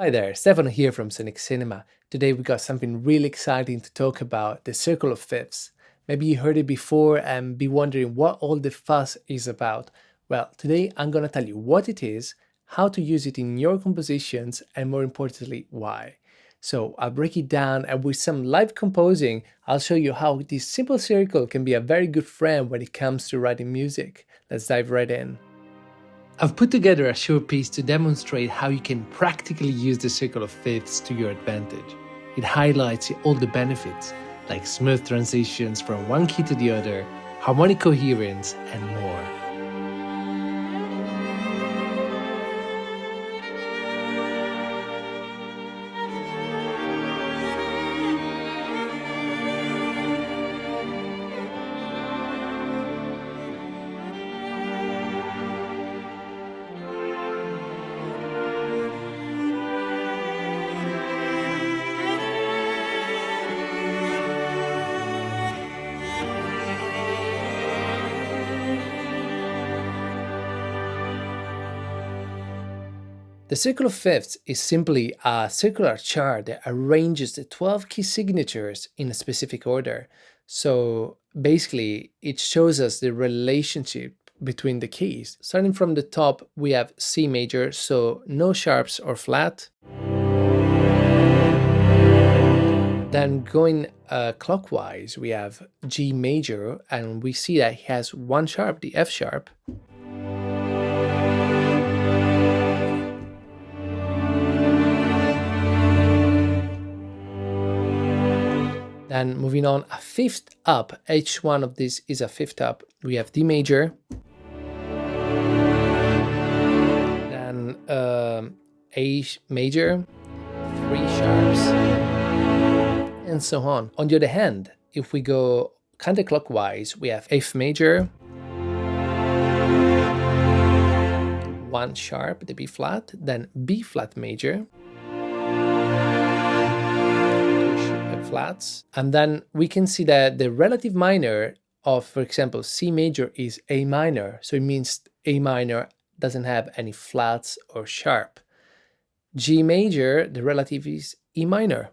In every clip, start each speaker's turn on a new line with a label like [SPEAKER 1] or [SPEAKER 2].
[SPEAKER 1] Hi there, Stefano here from Sonixinema. Today we got something really exciting to talk about, the circle of fifths. Maybe you heard it before and be wondering what all the fuss is about. Well, today I'm going to tell you what it is, how to use it in your compositions, and more importantly, why. So I'll break it down, and with some live composing, I'll show you how this simple circle can be a very good friend when it comes to writing music. Let's dive right in. I've put together a short piece to demonstrate how you can practically use the circle of fifths to your advantage. It highlights all the benefits, like smooth transitions from one key to the other, harmonic coherence, and more. The circle of fifths is simply a circular chart that arranges the 12 key signatures in a specific order. So basically, it shows us the relationship between the keys. Starting from the top, we have C major, so no sharps or flat. Then going clockwise, we have G major, and we see that it has one sharp, the F sharp. Then moving on a fifth up, each one of these is a fifth up. We have D major, then A major, three sharps, and so on. On the other hand, if we go counterclockwise, we have F major, one sharp, the B flat, then B flat major, flats, and then we can see that the relative minor of, for example, C major is A minor, so it means A minor doesn't have any flats or sharp. G major, the relative is E minor.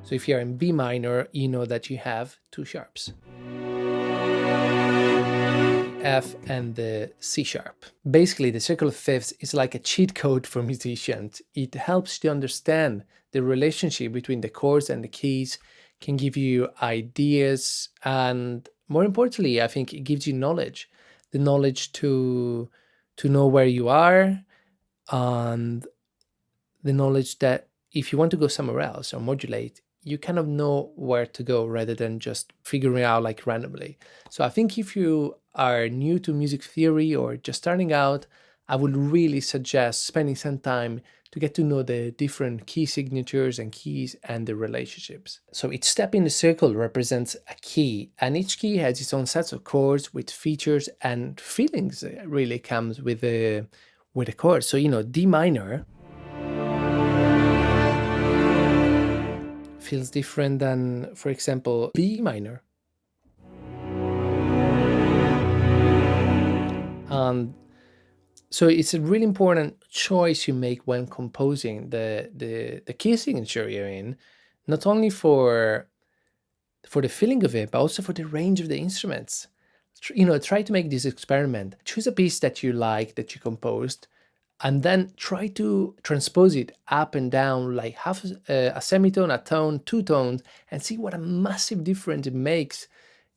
[SPEAKER 1] So if you're in B minor, you know that you have two sharps, F and the C sharp. Basically, the circle of fifths is like a cheat code for musicians. It helps you understand the relationship between the chords and the keys, can give you ideas, and more importantly, I think it gives you knowledge. The knowledge to know where you are, and the knowledge that if you want to go somewhere else or modulate, you kind of know where to go rather than just figuring out like randomly. So I think if you are new to music theory or just starting out, I would really suggest spending some time to get to know the different key signatures and keys and the relationships. So each step in the circle represents a key, and each key has its own sets of chords with features and feelings that really comes with the chord. So D minor feels different than, for example, B minor. So it's a really important choice you make when composing the key signature you're in, not only for the feeling of it, but also for the range of the instruments. Try to make this experiment. Choose a piece that you like, that you composed, and then try to transpose it up and down, like half a semitone, a tone, two tones, and see what a massive difference it makes.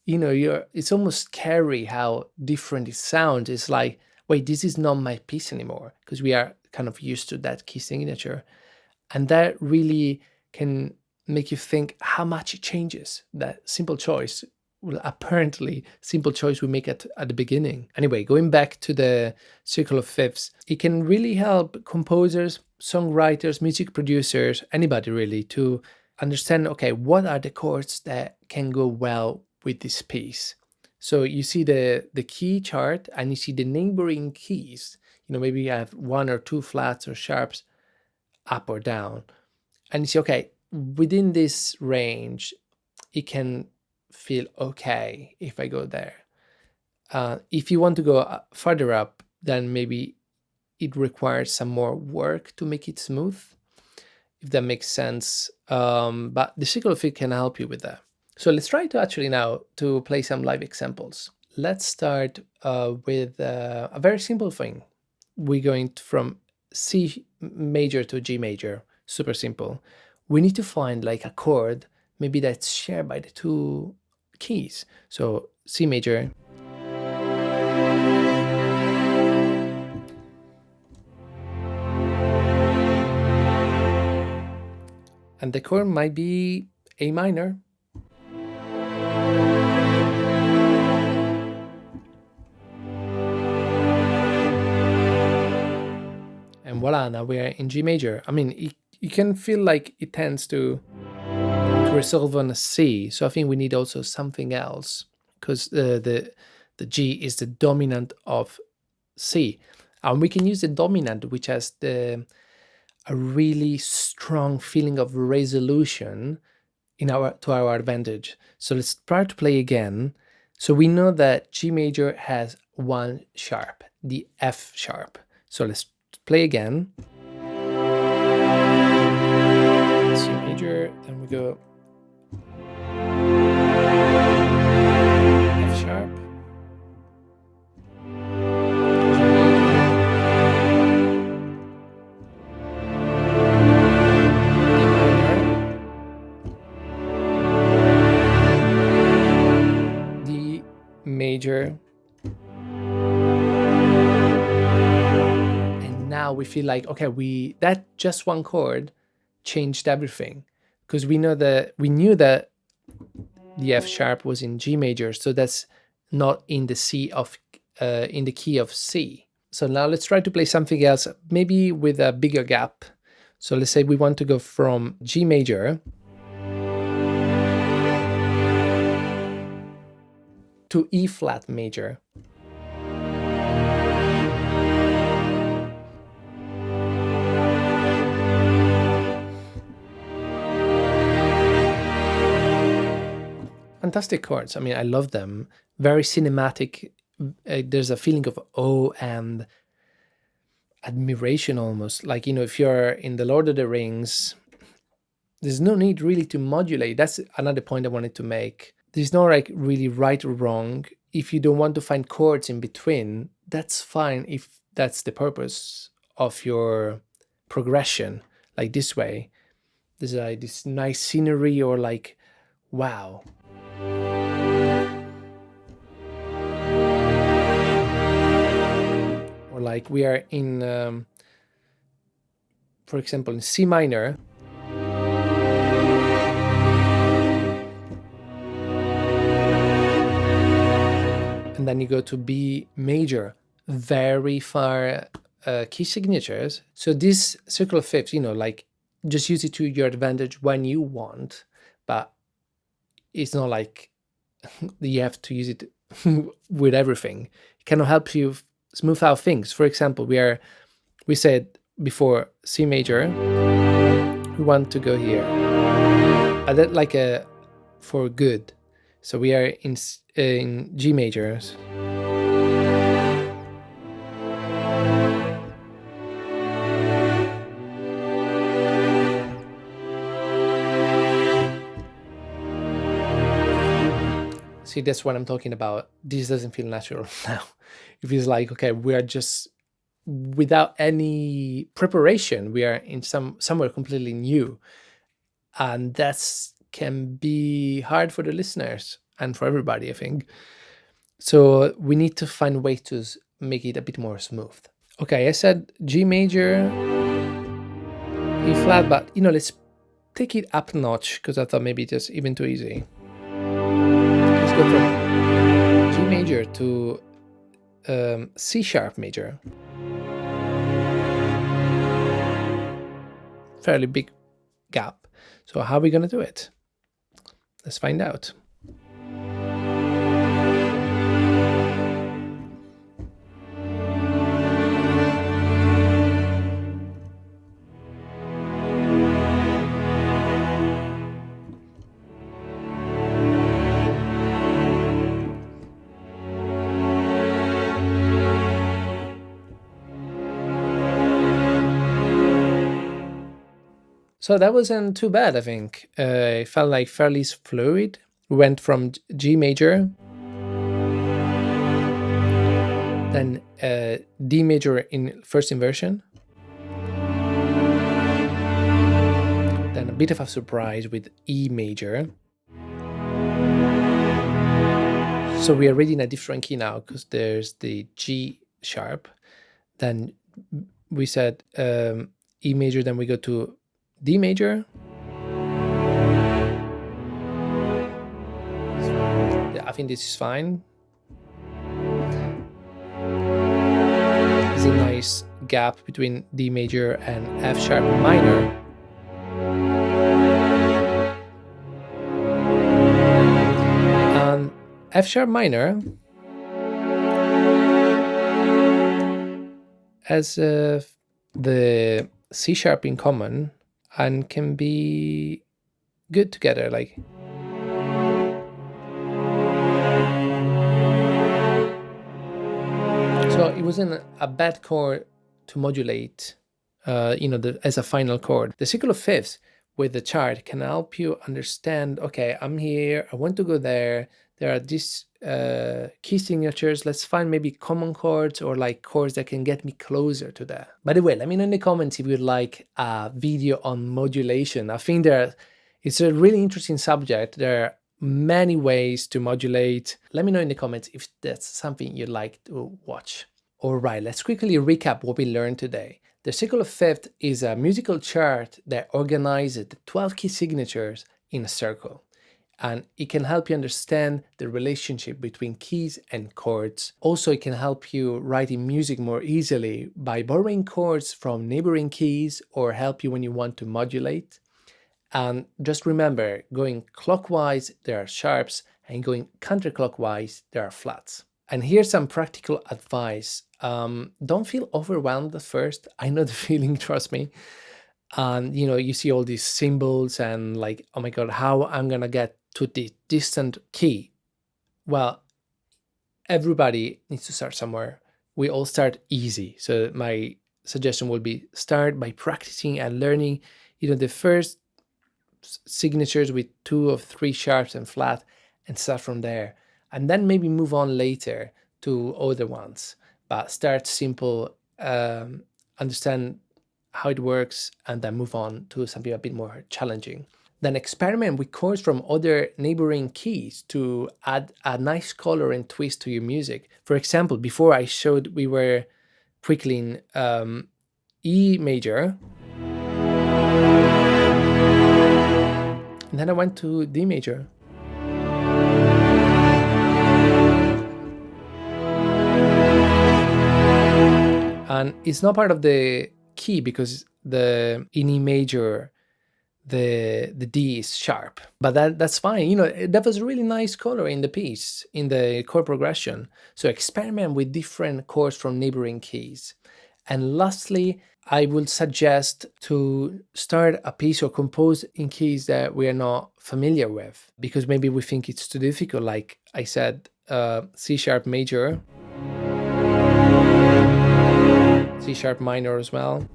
[SPEAKER 1] It's almost scary how different it sounds. It's like, wait, this is not my piece anymore, because we are kind of used to that key signature. And that really can make you think how much it changes. That simple choice, well, apparently simple choice we make at the beginning. Anyway, going back to the circle of fifths, it can really help composers, songwriters, music producers, anybody really, to understand, okay, what are the chords that can go well with this piece. So you see the key chart and you see the neighboring keys. Maybe you have one or two flats or sharps up or down. And you see, okay, within this range, it can feel okay if I go there. If you want to go further up, then maybe it requires some more work to make it smooth, if that makes sense. But the circle fit can help you with that. So let's try to actually now to play some live examples. Let's start with a very simple thing. We're going from C major to G major, super simple. We need to find like a chord, maybe that's shared by the two keys. So C major, and the chord might be A minor. And voila, now we are in G major. I mean, you can feel like it tends to resolve on a C. So I think we need also something else, because the G is the dominant of C. And we can use the dominant, which has a really strong feeling of resolution to our advantage. So let's try to play again. So we know that G major has one sharp, the F sharp. So let's play again. C major, then we go F sharp, G major, D major, and now we feel like, okay, that just one chord changed everything, because we knew that the F sharp was in G major, so that's not in the in the key of C. So now let's try to play something else, maybe with a bigger gap. So let's say we want to go from G major to E flat major. Fantastic chords. I mean, I love them. Very cinematic. There's a feeling of awe and admiration almost. Like, if you're in the Lord of the Rings, there's no need really to modulate. That's another point I wanted to make. There's no like really right or wrong. If you don't want to find chords in between, that's fine if that's the purpose of your progression. Like this way, there's like this nice scenery, or like, wow. Or like we are in, for example, in C minor. And then you go to B major, very far key signatures. So this circle of fifths, like just use it to your advantage when you want, but it's not like you have to use it with everything. It can help you smooth out things. For example, we said before C major, we want to go here, and that like for good. So we are in G majors. See, that's what I'm talking about. This doesn't feel natural now. It feels like, okay, we are just without any preparation. We are in somewhere completely new, and that's can be hard for the listeners and for everybody, I think. So we need to find ways to make it a bit more smooth. Okay, I said G major, E flat, but let's take it up a notch, because I thought maybe just even too easy. Let's go from G major to C sharp major. Fairly big gap. So how are we going to do it? Let's find out. So that wasn't too bad, I think. It felt like fairly fluid. We went from G major, then D major in first inversion, then a bit of a surprise with E major. So we are reading a different key now because there's the G sharp. Then we said E major, then we go to D major. Yeah, I think this is fine. There's a nice gap between D major and F sharp minor. And F sharp minor has the C sharp in common and can be good together, like. So it wasn't a bad chord to modulate, as a final chord. The circle of fifths with the chart can help you understand, okay, I'm here, I want to go there, there are these key signatures, let's find maybe common chords or like chords that can get me closer to that. By the way, let me know in the comments if you'd like a video on modulation. I think it's a really interesting subject. There are many ways to modulate. Let me know in the comments if that's something you'd like to watch. All right, let's quickly recap what we learned today. The circle of fifth is a musical chart that organizes the 12 key signatures in a circle, and it can help you understand the relationship between keys and chords. Also, it can help you writing music more easily by borrowing chords from neighboring keys or help you when you want to modulate. And just remember, going clockwise, there are sharps, and going counterclockwise, there are flats. And here's some practical advice. Don't feel overwhelmed at first. I know the feeling, trust me. And you see all these symbols and like, oh my God, how I'm gonna get to the distant key? Well, everybody needs to start somewhere. We all start easy. So my suggestion would be start by practicing and learning, the first signatures with 2 or 3 sharps and flat, and start from there, and then maybe move on later to other ones. But start simple, understand how it works, and then move on to something a bit more challenging. Then experiment with chords from other neighboring keys to add a nice color and twist to your music. For example, before I showed we were quickly in E major, and then I went to D major. And it's not part of the key because in E major, the D is sharp, but that's fine. That was a really nice color in the piece, in the chord progression. So experiment with different chords from neighboring keys. And lastly, I would suggest to start a piece or compose in keys that we are not familiar with, because maybe we think it's too difficult. Like I said, C sharp major, C sharp minor as well.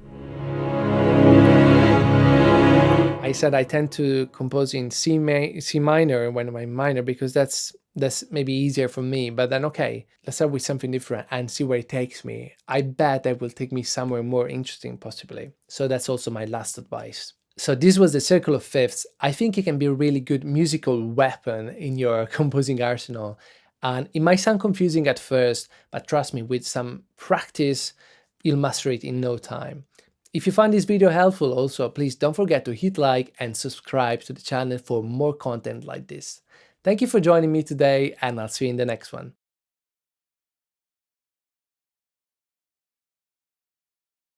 [SPEAKER 1] I said I tend to compose in C minor when I'm minor because that's maybe easier for me. But then, okay, let's start with something different and see where it takes me. I bet that will take me somewhere more interesting, possibly. So that's also my last advice. So this was the circle of fifths. I think it can be a really good musical weapon in your composing arsenal. And it might sound confusing at first, but trust me, with some practice, you'll master it in no time. If you find this video helpful also, please don't forget to hit like and subscribe to the channel for more content like this. Thank you for joining me today, and I'll see you in the next one.